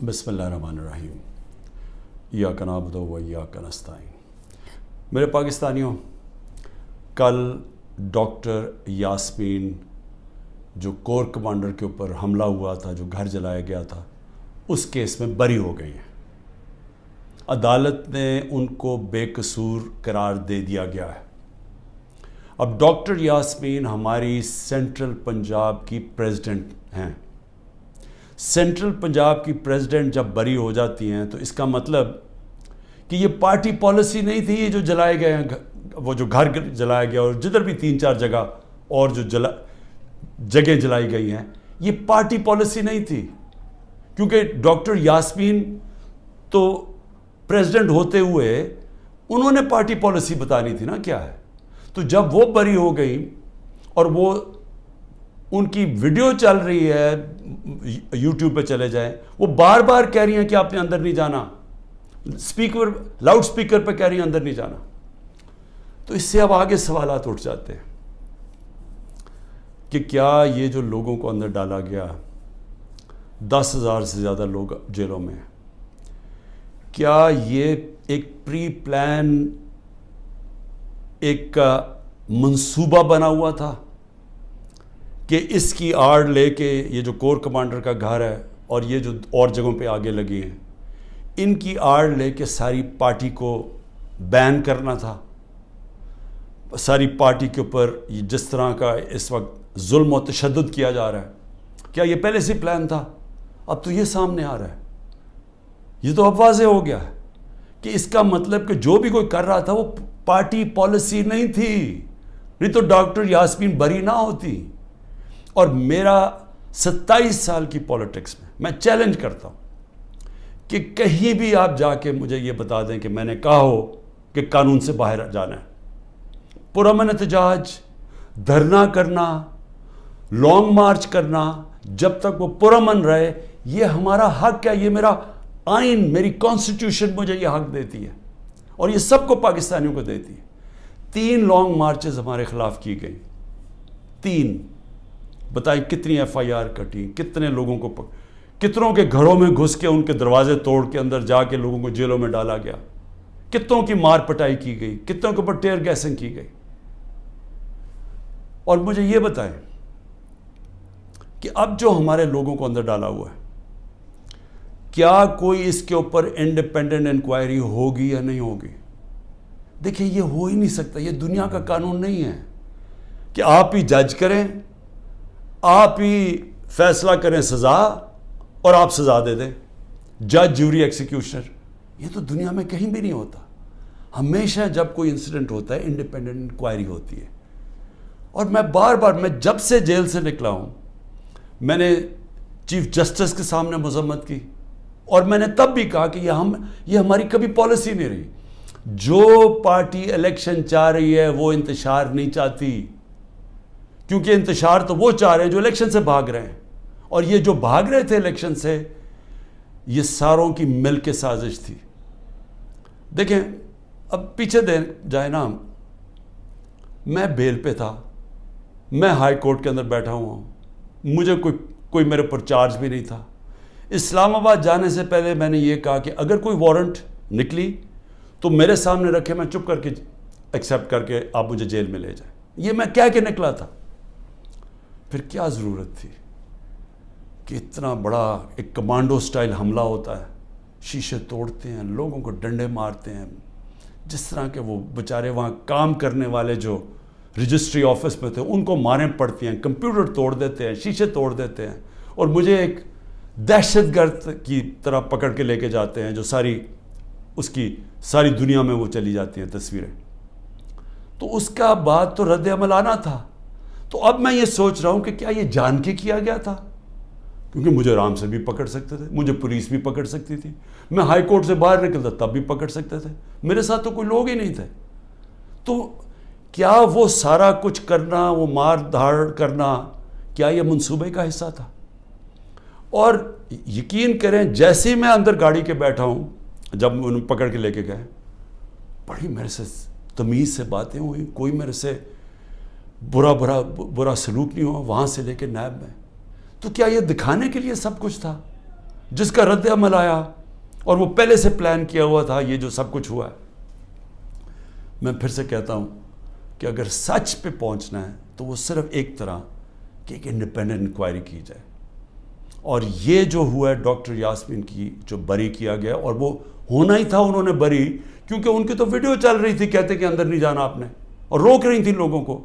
بسم اللہ الرحمن الرحیم ایاک نعبد و ایاک نستعین۔ میرے پاکستانیوں، کل ڈاکٹر یاسمین جو کور کمانڈر کے اوپر حملہ ہوا تھا، جو گھر جلایا گیا تھا، اس کیس میں بری ہو گئی ہیں۔ عدالت نے ان کو بے قصور قرار دے دیا گیا ہے۔ اب ڈاکٹر یاسمین ہماری سینٹرل پنجاب کی پریزیڈنٹ ہیں۔ سینٹرل پنجاب کی پریزیڈنٹ جب بری ہو جاتی ہیں تو اس کا مطلب کہ یہ پارٹی پالیسی نہیں تھی، یہ جو جلائے گئے ہیں، وہ جو گھر جلایا گیا اور جدھر بھی 3-4 جگہ اور جو جگہیں جلائی گئی ہیں، یہ پارٹی پالیسی نہیں تھی، کیونکہ ڈاکٹر یاسمین تو پریزیڈنٹ ہوتے ہوئے انہوں نے پارٹی پالیسی بتانی تھی نا کیا ہے۔ تو جب وہ بری ہو گئی اور وہ ان کی ویڈیو چل رہی ہے، یوٹیوب پہ چلے جائیں، وہ بار بار کہہ رہی ہیں کہ آپ نے اندر نہیں جانا، لاؤڈ سپیکر پہ کہہ رہی ہیں اندر نہیں جانا۔ تو اس سے اب آگے سوالات اٹھ جاتے ہیں کہ کیا یہ جو لوگوں کو اندر ڈالا گیا، 10,000 سے زیادہ لوگ جیلوں میں ہیں، کیا یہ ایک پری پلان ایک منصوبہ بنا ہوا تھا کہ اس کی آڑ لے کے یہ جو کور کمانڈر کا گھر ہے اور یہ جو اور جگہوں پہ آگے لگی ہیں، ان کی آڑ لے کے ساری پارٹی کو بین کرنا تھا؟ ساری پارٹی کے اوپر جس طرح کا اس وقت ظلم و تشدد کیا جا رہا ہے، کیا یہ پہلے سے پلان تھا؟ اب تو یہ سامنے آ رہا ہے، یہ تو اب واضح ہو گیا ہے کہ اس کا مطلب کہ جو بھی کوئی کر رہا تھا وہ پارٹی پالیسی نہیں تھی، نہیں تو ڈاکٹر یاسمین بری نہ ہوتی۔ اور میرا 27 سال کی پولیٹکس میں چیلنج کرتا ہوں کہ کہیں بھی آپ جا کے مجھے یہ بتا دیں کہ میں نے کہا ہو کہ قانون سے باہر جانا ہے۔ پرامن احتجاج، دھرنا کرنا، لانگ مارچ کرنا، جب تک وہ پرامن رہے، یہ ہمارا حق ہے، یہ میرا آئین، میری کانسٹیٹیوشن مجھے یہ حق دیتی ہے اور یہ سب کو پاکستانیوں کو دیتی ہے۔ 3 لانگ مارچز ہمارے خلاف کی گئی، 3۔ بتائیں کتنی FIR کٹی، کتنے لوگوں کو کتنوں کے گھروں میں گھس کے ان کے دروازے توڑ کے اندر جا کے لوگوں کو جیلوں میں ڈالا گیا، کتنوں کی مار پٹائی کی گئی، کتنوں کے اوپر ٹیئر گیسنگ کی گئی۔ اور مجھے یہ بتائیں کہ اب جو ہمارے لوگوں کو اندر ڈالا ہوا ہے، کیا کوئی اس کے اوپر انڈیپینڈنٹ انکوائری ہوگی یا نہیں ہوگی؟ دیکھیں یہ ہو ہی نہیں سکتا، یہ دنیا کا قانون نہیں ہے کہ آپ ہی جج کریں، آپ ہی فیصلہ کریں سزا اور آپ سزا دے دیں، جج، جیوری، ایکسیکیوشنر۔ یہ تو دنیا میں کہیں بھی نہیں ہوتا۔ ہمیشہ جب کوئی انسیڈنٹ ہوتا ہے انڈیپینڈنٹ انکوائری ہوتی ہے۔ اور میں بار بار، میں جب سے جیل سے نکلا ہوں، میں نے چیف جسٹس کے سامنے مذمت کی اور میں نے تب بھی کہا کہ یہ ہماری کبھی پالیسی نہیں رہی۔ جو پارٹی الیکشن چاہ رہی ہے وہ انتشار نہیں چاہتی، کیونکہ انتشار تو وہ چاہ رہے ہیں جو الیکشن سے بھاگ رہے ہیں، اور یہ جو بھاگ رہے تھے الیکشن سے، یہ ساروں کی مل کے سازش تھی۔ دیکھیں اب پیچھے جائے نا، میں بیل پہ تھا، میں ہائی کورٹ کے اندر بیٹھا ہوا ہوں، مجھے کوئی میرے پر چارج بھی نہیں تھا۔ اسلام آباد جانے سے پہلے میں نے یہ کہا کہ اگر کوئی وارنٹ نکلی تو میرے سامنے رکھے، میں چپ کر کے ایکسیپٹ کر کے آپ مجھے جیل میں لے جائیں۔ یہ میں کہہ کے نکلا تھا۔ پھر کیا ضرورت تھی کہ اتنا بڑا ایک کمانڈو سٹائل حملہ ہوتا ہے، شیشے توڑتے ہیں، لوگوں کو ڈنڈے مارتے ہیں، جس طرح کے وہ بیچارے وہاں کام کرنے والے جو رجسٹری آفس میں تھے ان کو ماریں پڑتی ہیں، کمپیوٹر توڑ دیتے ہیں، شیشے توڑ دیتے ہیں، اور مجھے ایک دہشت گرد کی طرح پکڑ کے لے کے جاتے ہیں، جو ساری دنیا میں وہ چلی جاتی ہیں تصویریں۔ تو اس کا بعد تو رد عمل آنا تھا۔ تو اب میں یہ سوچ رہا ہوں کہ کیا یہ جان کے کیا گیا تھا؟ کیونکہ مجھے آرام سے بھی پکڑ سکتے تھے، مجھے پولیس بھی پکڑ سکتی تھی، میں ہائی کورٹ سے باہر نکلتا تب بھی پکڑ سکتے تھے، میرے ساتھ تو کوئی لوگ ہی نہیں تھے۔ تو کیا وہ سارا کچھ کرنا، وہ مار دھاڑ کرنا، کیا یہ منصوبے کا حصہ تھا؟ اور یقین کریں، جیسے ہی میں اندر گاڑی کے بیٹھا ہوں، جب انہوں پکڑ کے لے کے گئے، بڑی میرے سے تمیز سے باتیں ہوئی، کوئی میرے سے برا سلوک نہیں ہوا، وہاں سے لے کے نیب میں۔ تو کیا یہ دکھانے کے لیے سب کچھ تھا جس کا رد عمل آیا اور وہ پہلے سے پلان کیا ہوا تھا یہ جو سب کچھ ہوا ہے. میں پھر سے کہتا ہوں کہ اگر سچ پہ پہنچنا ہے تو وہ صرف ایک طرح کہ ایک انڈیپینڈنٹ انکوائری کی جائے. اور یہ جو ہوا ہے ڈاکٹر یاسمین کی جو بری کیا گیا، اور وہ ہونا ہی تھا انہوں نے بری، کیونکہ ان کی تو ویڈیو چل رہی تھی کہتے کہ اندر نہیں جانا آپ نے، اور روک رہی تھی لوگوں کو،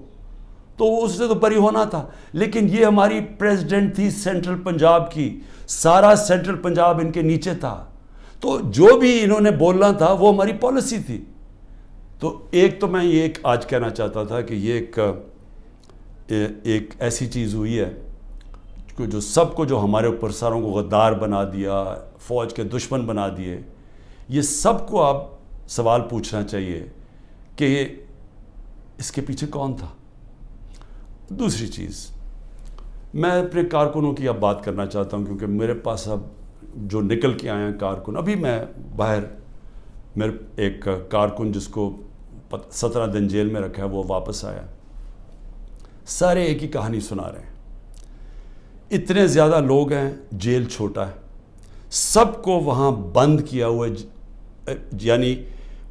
تو اس سے تو بری ہونا تھا. لیکن یہ ہماری پریزیڈنٹ تھی سینٹرل پنجاب کی، سارا سینٹرل پنجاب ان کے نیچے تھا، تو جو بھی انہوں نے بولنا تھا وہ ہماری پالیسی تھی. تو ایک تو میں یہ آج کہنا چاہتا تھا کہ یہ ایک ایسی چیز ہوئی ہے کہ جو سب کو، جو ہمارے اوپر ساروں کو غدار بنا دیا، فوج کے دشمن بنا دیے، یہ سب کو آپ سوال پوچھنا چاہیے کہ اس کے پیچھے کون تھا. دوسری چیز، میں اپنے کارکنوں کی اب بات کرنا چاہتا ہوں، کیونکہ میرے پاس اب جو نکل کے آئے ہیں کارکن، ابھی میں باہر، میرے ایک کارکن جس کو 17 دن جیل میں رکھا ہے وہ واپس آیا، سارے ایک ہی کہانی سنا رہے ہیں. اتنے زیادہ لوگ ہیں، جیل چھوٹا ہے، سب کو وہاں بند کیا ہوا ہے، یعنی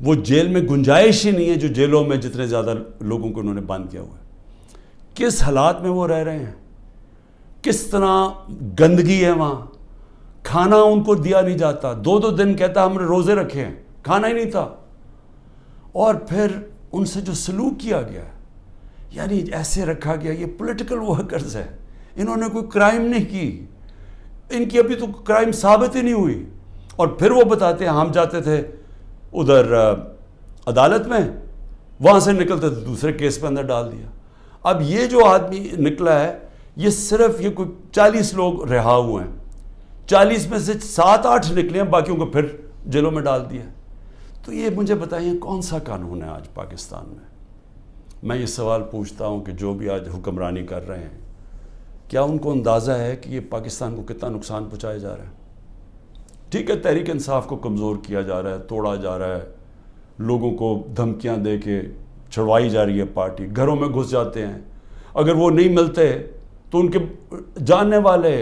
وہ جیل میں گنجائش ہی نہیں ہے جو جیلوں میں جتنے زیادہ لوگوں کو انہوں نے بند کیا ہوا ہے. کس حالات میں وہ رہ رہے ہیں، کس طرح گندگی ہے وہاں، کھانا ان کو دیا نہیں جاتا، 2 دن کہتا ہم نے روزے رکھے ہیں، کھانا ہی نہیں تھا. اور پھر ان سے جو سلوک کیا گیا، یعنی ایسے رکھا گیا، یہ پولیٹیکل ورکرز ہے، انہوں نے کوئی کرائم نہیں کی، ان کی ابھی تو کرائم ثابت ہی نہیں ہوئی. اور پھر وہ بتاتے ہیں ہم جاتے تھے ادھر عدالت میں، وہاں سے نکلتے تھے دوسرے کیس پہ اندر ڈال دیا. اب یہ جو آدمی نکلا ہے، یہ صرف یہ کوئی 40 لوگ رہا ہوئے ہیں، 40 میں سے 7-8 نکلے ہیں، باقیوں کو پھر جیلوں میں ڈال دیا. تو یہ مجھے بتائیے کون سا قانون ہے آج پاکستان میں؟ میں یہ سوال پوچھتا ہوں کہ جو بھی آج حکمرانی کر رہے ہیں، کیا ان کو اندازہ ہے کہ یہ پاکستان کو کتنا نقصان پہنچایا جا رہا ہے؟ ٹھیک ہے، تحریک انصاف کو کمزور کیا جا رہا ہے، توڑا جا رہا ہے، لوگوں کو دھمکیاں دے کے چھڑوائی جا رہی ہے پارٹی، گھروں میں گھس جاتے ہیں، اگر وہ نہیں ملتے تو ان کے جاننے والے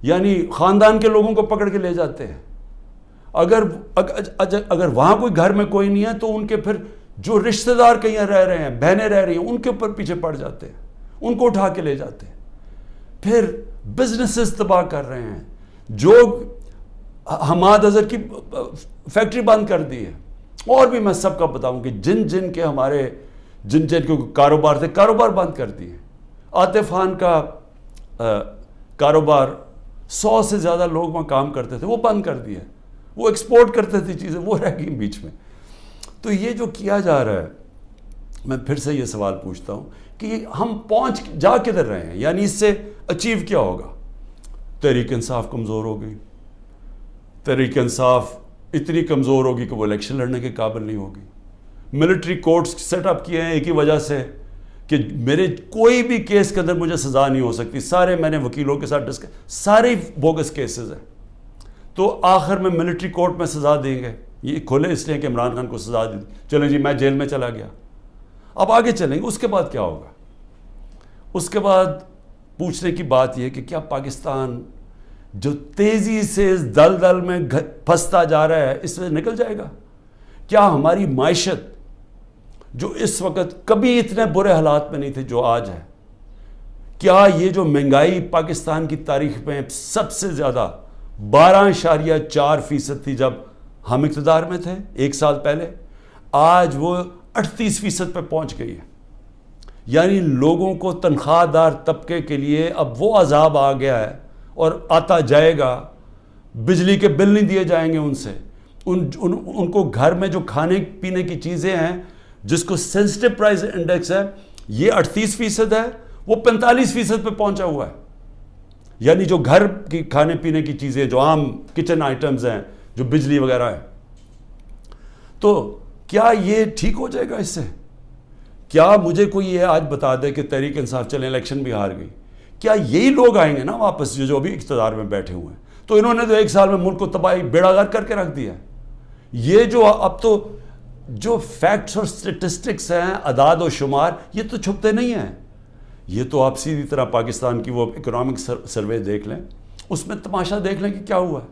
یعنی خاندان کے لوگوں کو پکڑ کے لے جاتے ہیں. اگر وہاں کوئی گھر میں کوئی نہیں ہے تو ان کے پھر جو رشتہ دار کہیں رہ رہے ہیں، بہنیں رہ رہی ہیں، ان کے اوپر پیچھے پڑ جاتے ہیں، ان کو اٹھا کے لے جاتے ہیں. پھر بزنسز تباہ کر رہے ہیں، جو حماد اظہر کی فیکٹری بند کر دی ہے. اور بھی میں سب کا بتاؤں کہ جن کے ہمارے جن کے کاروبار تھے، کاروبار بند کر دیے. عاطف خان کا کاروبار 100 سے زیادہ لوگ وہاں کام کرتے تھے، وہ بند کر دیا. وہ ایکسپورٹ کرتے تھے چیزیں، وہ رہ گئی بیچ میں. تو یہ جو کیا جا رہا ہے، میں پھر سے یہ سوال پوچھتا ہوں کہ ہم جا کدھر رہے ہیں؟ یعنی اس سے اچیو کیا ہوگا؟ تحریک انصاف کمزور ہو گئی، تحریک انصاف اتنی کمزور ہوگی کہ وہ الیکشن لڑنے کے قابل نہیں ہوگی. ملٹری کورٹس سیٹ اپ کیے ہیں ایک ہی وجہ سے کہ میرے کوئی بھی کیس کے اندر مجھے سزا نہیں ہو سکتی. سارے میں نے وکیلوں کے ساتھ سارے بوگس کیسز ہیں، تو آخر میں ملٹری کورٹ میں سزا دیں گے. یہ کھولے اس لیے کہ عمران خان کو سزا دی، چلیں جی میں جیل میں چلا گیا. اب آگے چلیں گے، اس کے بعد کیا ہوگا؟ اس کے بعد پوچھنے کی بات یہ کہ کیا پاکستان جو تیزی سے اس دلدل میں پھنستا جا رہا ہے، اس سے نکل جائے گا؟ کیا ہماری معیشت جو اس وقت کبھی اتنے برے حالات میں نہیں تھے جو آج ہے، کیا یہ جو مہنگائی پاکستان کی تاریخ میں سب سے زیادہ 12.4% تھی جب ہم اقتدار میں تھے 1 سال پہلے، آج وہ 38% پہ پہنچ گئی ہے. یعنی لوگوں کو تنخواہ دار طبقے کے لیے اب وہ عذاب آ گیا ہے اور آتا جائے گا. بجلی کے بل نہیں دیے جائیں گے ان سے، ان کو گھر میں جو کھانے پینے کی چیزیں ہیں جس کو سینسٹیو پرائز انڈیکس ہے، یہ 38% ہے، وہ 45% پہ پہنچا ہوا ہے. یعنی جو گھر کی کھانے پینے کی چیزیں، جو عام کچن آئٹمز ہیں، جو بجلی وغیرہ ہے، تو کیا یہ ٹھیک ہو جائے گا اس سے؟ کیا مجھے کوئی یہ آج بتا دے کہ تحریک انصاف چلیں الیکشن بھی ہار گئی، کیا یہی لوگ آئیں گے نا واپس جو ابھی اقتدار میں بیٹھے ہوئے ہیں؟ تو انہوں نے تو 1 سال میں ملک کو تباہی بیڑا غرق کر کے رکھ دیا. یہ جو اب تو جو فیکٹس اور سٹیٹسٹکس ہیں، اعداد و شمار، یہ تو چھپتے نہیں ہیں. یہ تو آپ سیدھی طرح پاکستان کی وہ اکنامک سروے دیکھ لیں، اس میں تماشا دیکھ لیں کہ کیا ہوا ہے.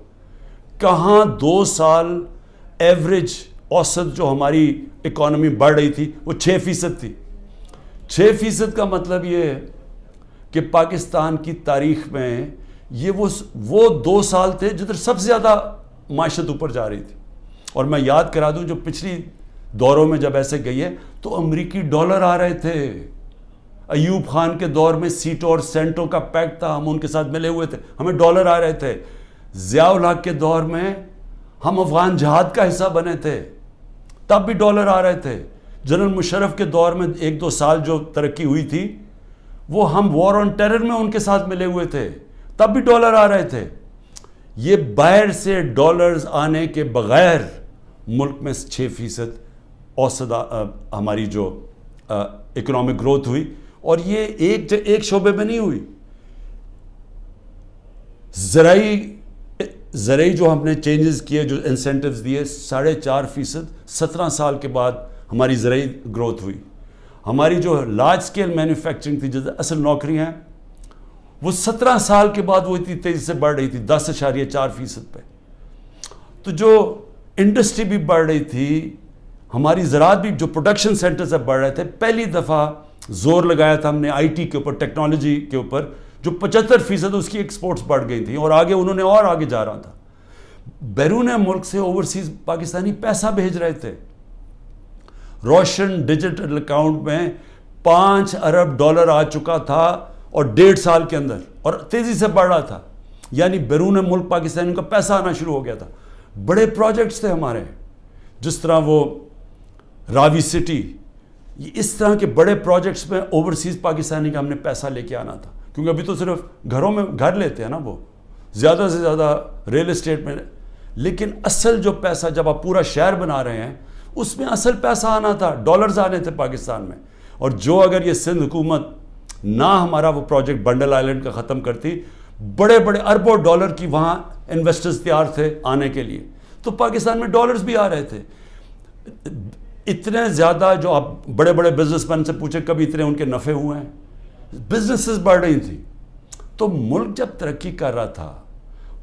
کہاں 2 سال ایوریج اوسط جو ہماری اکانومی بڑھ رہی تھی وہ 6% تھی. 6% کا مطلب یہ ہے کہ پاکستان کی تاریخ میں یہ وہ 2 سال تھے جدھر سب سے زیادہ معیشت اوپر جا رہی تھی. اور میں یاد کرا دوں جو پچھلی دوروں میں جب ایسے گئی ہے تو امریکی ڈالر آ رہے تھے. ایوب خان کے دور میں سیٹو اور سینٹو کا پیکٹ تھا, ہم ان کے ساتھ ملے ہوئے تھے, ہمیں ڈالر آ رہے تھے. ضیاء الحق کے دور میں ہم افغان جہاد کا حصہ بنے تھے, تب بھی ڈالر آ رہے تھے. جنرل مشرف کے دور میں 1-2 سال جو ترقی ہوئی تھی وہ ہم وار آن ٹیرر میں ان کے ساتھ ملے ہوئے تھے, تب بھی ڈالر آ رہے تھے. یہ باہر سے ڈالرز آنے کے بغیر ملک میں 6% اوسط ہماری جو اکنامک گروتھ ہوئی, اور یہ ایک شعبے میں نہیں ہوئی. زرعی جو ہم نے چینجز کیے, جو انسینٹیوز دیے, 4.5%, 17 سال کے بعد ہماری زرعی گروتھ ہوئی. ہماری جو لارج سکیل مینوفیکچرنگ تھی, جو اصل نوکریاں ہیں, وہ 17 سال کے بعد وہ اتنی تیزی سے بڑھ رہی تھی 10.4% پہ. تو جو انڈسٹری بھی بڑھ رہی تھی, ہماری زراعت بھی, جو پروڈکشن سینٹر سے بڑھ رہے تھے, پہلی دفعہ زور لگایا تھا ہم نے آئی ٹی کے اوپر, ٹیکنالوجی کے اوپر, جو 75% اس کی ایکسپورٹس بڑھ گئی تھیں, اور آگے انہوں نے اور آگے جا رہا تھا. بیرون ملک سے اوورسیز پاکستانی پیسہ بھیج رہے تھے. روشن ڈیجیٹل اکاؤنٹ میں $5 ارب آ چکا تھا, اور 1.5 سال کے اندر, اور تیزی سے بڑھ رہا تھا. یعنی بیرون ملک پاکستانیوں کا پیسہ آنا شروع ہو گیا تھا. بڑے پروجیکٹس تھے ہمارے, جس طرح وہ راوی سٹی, اس طرح کے بڑے پروجیکٹس میں اوورسیز پاکستانی کا ہم نے پیسہ لے کے آنا تھا. کیونکہ ابھی تو صرف گھروں میں گھر لیتے ہیں نا, وہ زیادہ سے زیادہ ریل اسٹیٹ میں, لیکن اصل جو پیسہ جب آپ پورا شہر بنا رہے ہیں اس میں اصل پیسہ آنا تھا, ڈالرز آنے تھے پاکستان میں. اور جو اگر یہ سندھ حکومت نہ ہمارا وہ پروجیکٹ بنڈل آئلینڈ کا ختم کرتی, بڑے بڑے اربوں ڈالر کی وہاں انویسٹرز تیار تھے آنے کے لیے, تو پاکستان میں ڈالرز بھی آ رہے تھے. اتنے زیادہ, جو آپ بڑے بڑے بزنس مین سے پوچھیں کبھی اتنے ان کے نفع ہوئے ہیں, بزنسز بڑھ رہی تھیں. تو ملک جب ترقی کر رہا تھا,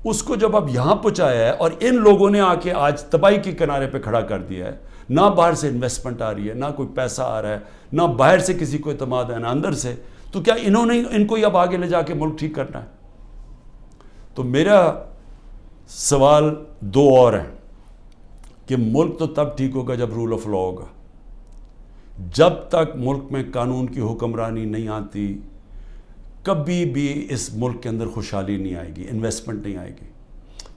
اس کو جب اب یہاں پہنچایا ہے, اور ان لوگوں نے آ کے آج تباہی کے کنارے پہ کھڑا کر دیا ہے. نہ باہر سے انویسٹمنٹ آ رہی ہے, نہ کوئی پیسہ آ رہا ہے, نہ باہر سے کسی کو اعتماد ہے, نہ اندر سے. تو کیا انہوں نے ان کو اب آگے لے جا کے ملک ٹھیک کرنا ہے؟ تو میرا سوال 2 اور ہیں کہ ملک تو تب ٹھیک ہوگا جب رول آف لا ہوگا. جب تک ملک میں قانون کی حکمرانی نہیں آتی, کبھی بھی اس ملک کے اندر خوشحالی نہیں آئے گی, انویسٹمنٹ نہیں آئے گی.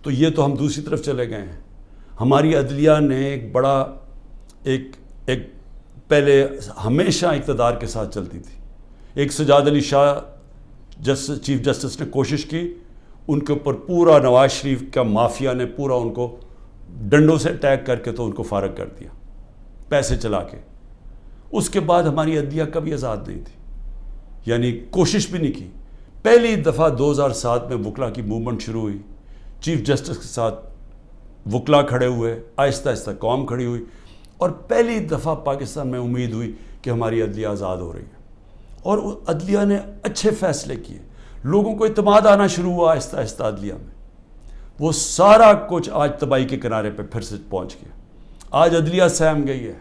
تو یہ تو ہم دوسری طرف چلے گئے ہیں. ہماری عدلیہ نے ایک بڑا ایک پہلے ہمیشہ اقتدار کے ساتھ چلتی تھی. ایک سجاد علی شاہ چیف جسٹس نے کوشش کی, ان کے اوپر پورا نواز شریف کا مافیا نے پورا ان کو ڈنڈوں سے اٹیک کر کے تو ان کو فارغ کر دیا, پیسے چلا کے. اس کے بعد ہماری عدلیہ کبھی آزاد نہیں تھی, یعنی کوشش بھی نہیں کی. پہلی دفعہ 2007 میں وکلا کی موومنٹ شروع ہوئی, چیف جسٹس کے ساتھ وکلا کھڑے ہوئے, آہستہ آہستہ قوم کھڑی ہوئی, اور پہلی دفعہ پاکستان میں امید ہوئی کہ ہماری عدلیہ آزاد ہو رہی ہے. اور عدلیہ نے اچھے فیصلے کیے, لوگوں کو اعتماد آنا شروع ہوا آہستہ آہستہ عدلیہ میں. وہ سارا کچھ آج تباہی کے کنارے پہ پھر سے پہنچ گیا. آج عدلیہ سہم گئی ہے,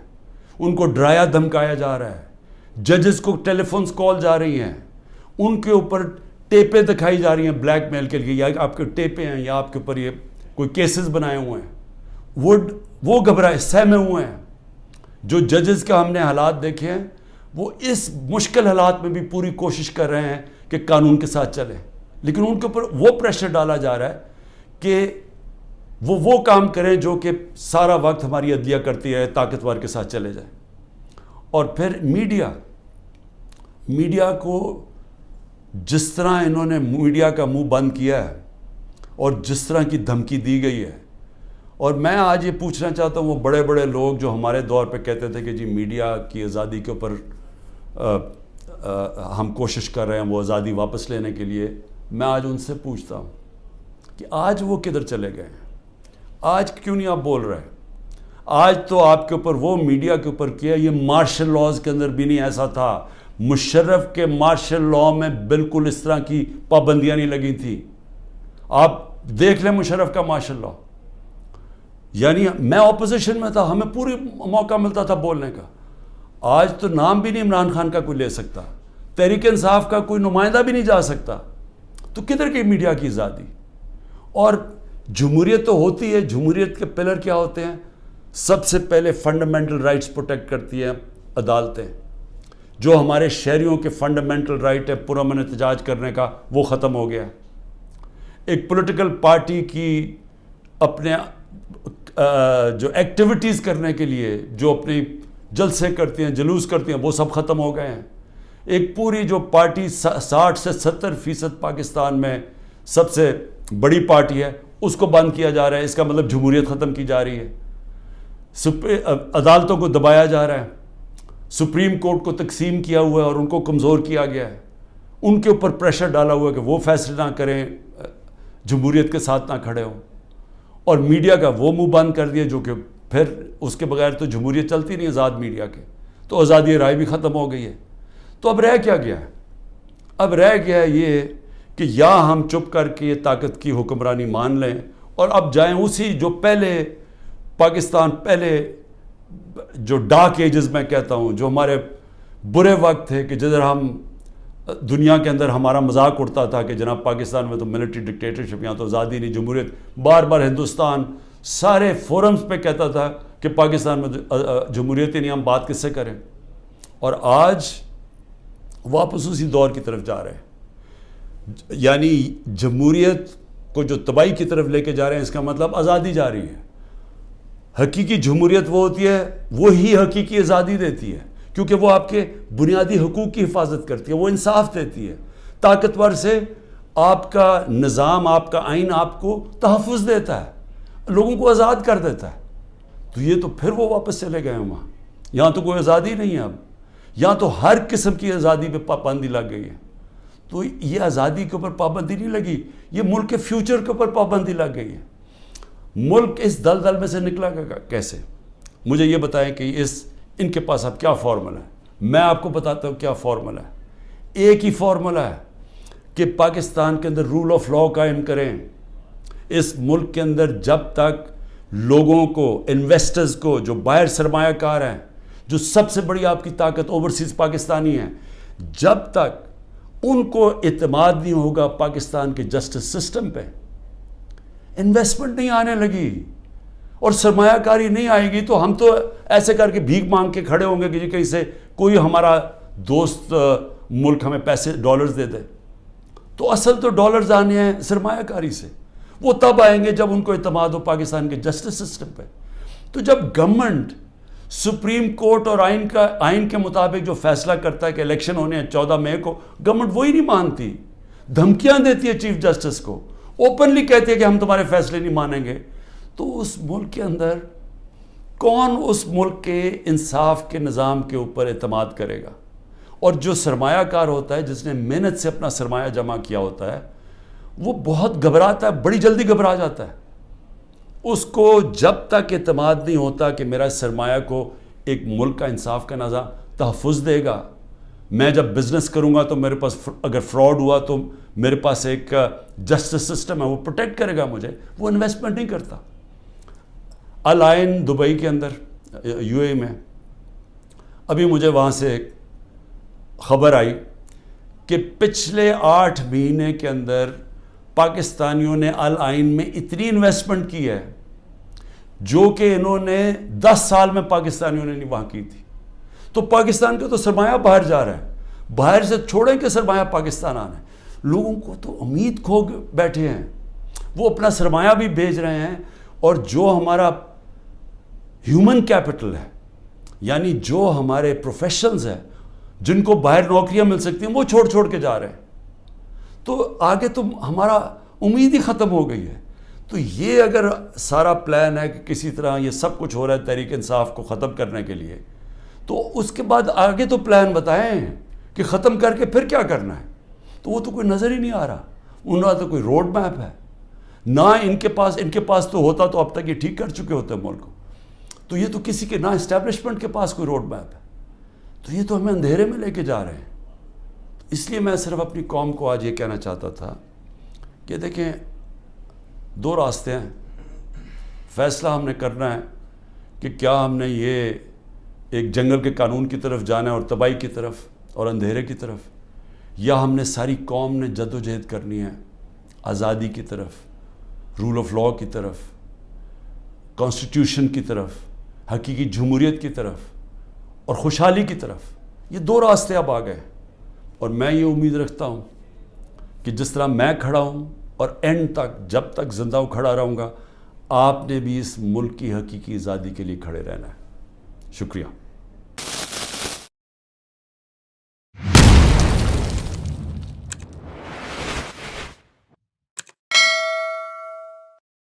ان کو ڈرایا دھمکایا جا رہا ہے, ججز کو ٹیلی فونس کال جا رہی ہیں, ان کے اوپر ٹیپیں دکھائی جا رہی ہیں بلیک میل کے لیے, یا آپ کے ٹیپیں ہیں, یا آپ کے اوپر یہ کوئی کیسز بنائے ہوئے ہیں. وہ گھبرائے, سہمے ہوئے ہیں. جو ججز کا ہم نے حالات دیکھے ہیں, وہ اس مشکل حالات میں بھی پوری کوشش کر رہے ہیں کہ قانون کے ساتھ چلیں, لیکن ان کے اوپر وہ پریشر ڈالا جا رہا ہے کہ وہ کام کریں جو کہ سارا وقت ہماری عدلیہ کرتی ہے, طاقتور کے ساتھ چلے جائیں. اور پھر میڈیا کو جس طرح انہوں نے میڈیا کا منہ بند کیا ہے, اور جس طرح کی دھمکی دی گئی ہے, اور میں آج یہ پوچھنا چاہتا ہوں وہ بڑے بڑے لوگ جو ہمارے دور پہ کہتے تھے کہ جی میڈیا کی آزادی کے اوپر ہم کوشش کر رہے ہیں وہ آزادی واپس لینے کے لیے, میں آج ان سے پوچھتا ہوں کہ آج وہ کدھر چلے گئے ہیں؟ آج کیوں نہیں آپ بول رہے؟ آج تو آپ کے اوپر وہ میڈیا کے اوپر کیا, یہ مارشل لاز کے اندر بھی نہیں ایسا تھا. مشرف کے مارشل لا میں بالکل اس طرح کی پابندیاں نہیں لگی تھیں. آپ دیکھ لیں مشرف کا مارشل لا, یعنی میں اپوزیشن میں تھا, ہمیں پوری موقع ملتا تھا بولنے کا. آج تو نام بھی نہیں عمران خان کا کوئی لے سکتا, تحریک انصاف کا کوئی نمائندہ بھی نہیں جا سکتا. تو کدھر کی میڈیا کی آزادی؟ اور جمہوریت تو ہوتی ہے, جمہوریت کے پلر کیا ہوتے ہیں؟ سب سے پہلے فنڈامنٹل رائٹس پروٹیکٹ کرتی ہیں عدالتیں. جو ہمارے شہریوں کے فنڈامنٹل رائٹ ہے پرامن احتجاج کرنے کا, وہ ختم ہو گیا. ایک پولیٹیکل پارٹی کی اپنے جو ایکٹیویٹیز کرنے کے لیے جو اپنی جلسے کرتی ہیں, جلوس کرتی ہیں, وہ سب ختم ہو گئے ہیں. ایک پوری جو پارٹی 60 سے 70% پاکستان میں سب سے بڑی پارٹی ہے, اس کو بند کیا جا رہا ہے. اس کا مطلب جمہوریت ختم کی جا رہی ہے. عدالتوں کو دبایا جا رہا ہے. سپریم کورٹ کو تقسیم کیا ہوا ہے اور ان کو کمزور کیا گیا ہے. ان کے اوپر پریشر ڈالا ہوا ہے کہ وہ فیصلے نہ کریں, جمہوریت کے ساتھ نہ کھڑے ہوں. اور میڈیا کا وہ منہ بند کر دیا, جو کہ پھر اس کے بغیر تو جمہوریت چلتی نہیں آزاد میڈیا کے. تو آزادی رائے بھی ختم ہو گئی ہے. تو اب رہ کیا گیا ہے؟ اب رہ گیا ہے یہ کہ یا ہم چپ کر کے یہ طاقت کی حکمرانی مان لیں اور اب جائیں اسی جو پہلے پاکستان پہلے جو ڈارک ایجز میں کہتا ہوں, جو ہمارے برے وقت تھے کہ جدھر ہم دنیا کے اندر ہمارا مذاق اڑتا تھا کہ جناب پاکستان میں تو ملٹری ڈکٹیٹرشپ, یہاں تو آزادی نہیں, جمہوریت. بار بار ہندوستان سارے فورمز پہ کہتا تھا کہ پاکستان میں جمہوریت ہی نہیں, ہم بات کس سے کریں. اور آج واپس اسی دور کی طرف جا رہے ہیں. یعنی جمہوریت کو جو تباہی کی طرف لے کے جا رہے ہیں, اس کا مطلب آزادی جا رہی ہے. حقیقی جمہوریت وہ ہوتی ہے, وہی حقیقی آزادی دیتی ہے, کیونکہ وہ آپ کے بنیادی حقوق کی حفاظت کرتی ہے, وہ انصاف دیتی ہے. طاقتور سے آپ کا نظام, آپ کا آئین آپ کو تحفظ دیتا ہے, لوگوں کو آزاد کر دیتا ہے. تو یہ تو پھر وہ واپس چلے گئے ہیں وہاں. یہاں تو کوئی آزادی نہیں ہے اب. یہاں تو ہر قسم کی آزادی پہ پابندی لگ گئی ہے. تو یہ آزادی کے اوپر پابندی نہیں لگی, یہ ملک کے فیوچر کے اوپر پابندی لگ گئی ہے. ملک اس دلدل میں سے نکلا گا کیسے؟ مجھے یہ بتائیں کہ ان کے پاس اب کیا فارمولا ہے. میں آپ کو بتاتا ہوں کیا فارمولا ہے. ایک ہی فارمولا ہے کہ پاکستان کے اندر رول آف لاء قائم کریں. اس ملک کے اندر جب تک لوگوں کو, انویسٹرز کو, جو باہر سرمایہ کار ہیں, جو سب سے بڑی آپ کی طاقت اوورسیز پاکستانی ہیں, جب تک ان کو اعتماد نہیں ہوگا پاکستان کے جسٹس سسٹم پہ, انویسٹمنٹ نہیں آنے لگی اور سرمایہ کاری نہیں آئے گی, تو ہم تو ایسے کر کے بھیک مانگ کے کھڑے ہوں گے کہ کہیں سے کوئی ہمارا دوست ملک ہمیں پیسے ڈالرز دے دے. تو اصل تو ڈالرز آنے ہیں سرمایہ کاری سے. وہ تب آئیں گے جب ان کو اعتماد ہو پاکستان کے جسٹس سسٹم پہ. تو جب گورنمنٹ سپریم کورٹ اور آئین کے مطابق جو فیصلہ کرتا ہے کہ الیکشن ہونے ہیں 14 مئی کو, گورنمنٹ وہی نہیں مانتی, دھمکیاں دیتی ہے چیف جسٹس کو, اوپنلی کہتی ہے کہ ہم تمہارے فیصلے نہیں مانیں گے. تو اس ملک کے اندر کون اس ملک کے انصاف کے نظام کے اوپر اعتماد کرے گا؟ اور جو سرمایہ کار ہوتا ہے, جس نے محنت سے اپنا سرمایہ جمع کیا ہوتا ہے, وہ بہت گھبراتا ہے, بڑی جلدی گھبرا جاتا ہے. اس کو جب تک اعتماد نہیں ہوتا کہ میرا سرمایہ کو ایک ملک کا انصاف کا نظام تحفظ دے گا, میں جب بزنس کروں گا تو میرے پاس اگر فراڈ ہوا تو میرے پاس ایک جسٹس سسٹم ہے, وہ پروٹیکٹ کرے گا مجھے, وہ انویسٹمنٹ نہیں کرتا. الائن دبئی کے اندر یو اے میں, ابھی مجھے وہاں سے خبر آئی کہ پچھلے 8 مہینے کے اندر پاکستانیوں نے الائن میں اتنی انویسٹمنٹ کی ہے جو کہ انہوں نے 10 سال میں پاکستانیوں نے نہیں وہاں کی تھی. تو پاکستان کا تو سرمایہ باہر جا رہا ہے, باہر سے چھوڑیں کہ سرمایہ پاکستان آنا ہے. لوگوں کو تو امید کھو بیٹھے ہیں, وہ اپنا سرمایہ بھی بھیج رہے ہیں, اور جو ہمارا ہیومن کیپٹل ہے, یعنی جو ہمارے پروفیشنز ہیں جن کو باہر نوکریاں مل سکتی ہیں, وہ چھوڑ کے جا رہے ہیں. تو آگے تو ہمارا امید ہی ختم ہو گئی ہے. تو یہ اگر سارا پلان ہے کہ کسی طرح یہ سب کچھ ہو رہا ہے تحریک انصاف کو ختم کرنے کے لیے, تو اس کے بعد آگے تو پلان بتائیں کہ ختم کر کے پھر کیا کرنا ہے. تو وہ تو کوئی نظر ہی نہیں آ رہا. ان کا تو کوئی روڈ میپ ہے نہ ان کے پاس تو ہوتا تو اب تک یہ ٹھیک کر چکے ہوتے ملک کو. تو یہ تو کسی کے نہ اسٹیبلشمنٹ کے پاس کوئی روڈ میپ ہے. تو یہ تو ہمیں اندھیرے میں لے کے جا رہے ہیں. اس لیے میں صرف اپنی قوم کو آج یہ کہنا چاہتا تھا کہ دیکھیں, 2 راستے ہیں. فیصلہ ہم نے کرنا ہے کہ کیا ہم نے یہ ایک جنگل کے قانون کی طرف جانا ہے اور تباہی کی طرف اور اندھیرے کی طرف، یا ہم نے ساری قوم نے جد و جہد کرنی ہے آزادی کی طرف، رول آف لاء کی طرف، کانسٹیٹیوشن کی طرف، حقیقی جمہوریت کی طرف اور خوشحالی کی طرف۔ یہ دو راستے اب آ گئے، اور میں یہ امید رکھتا ہوں کہ جس طرح میں کھڑا ہوں اور اینڈ تک جب تک زندہ ہوں کھڑا رہوں گا، آپ نے بھی اس ملک کی حقیقی آزادی کے لیے کھڑے رہنا ہے۔ شکریہ۔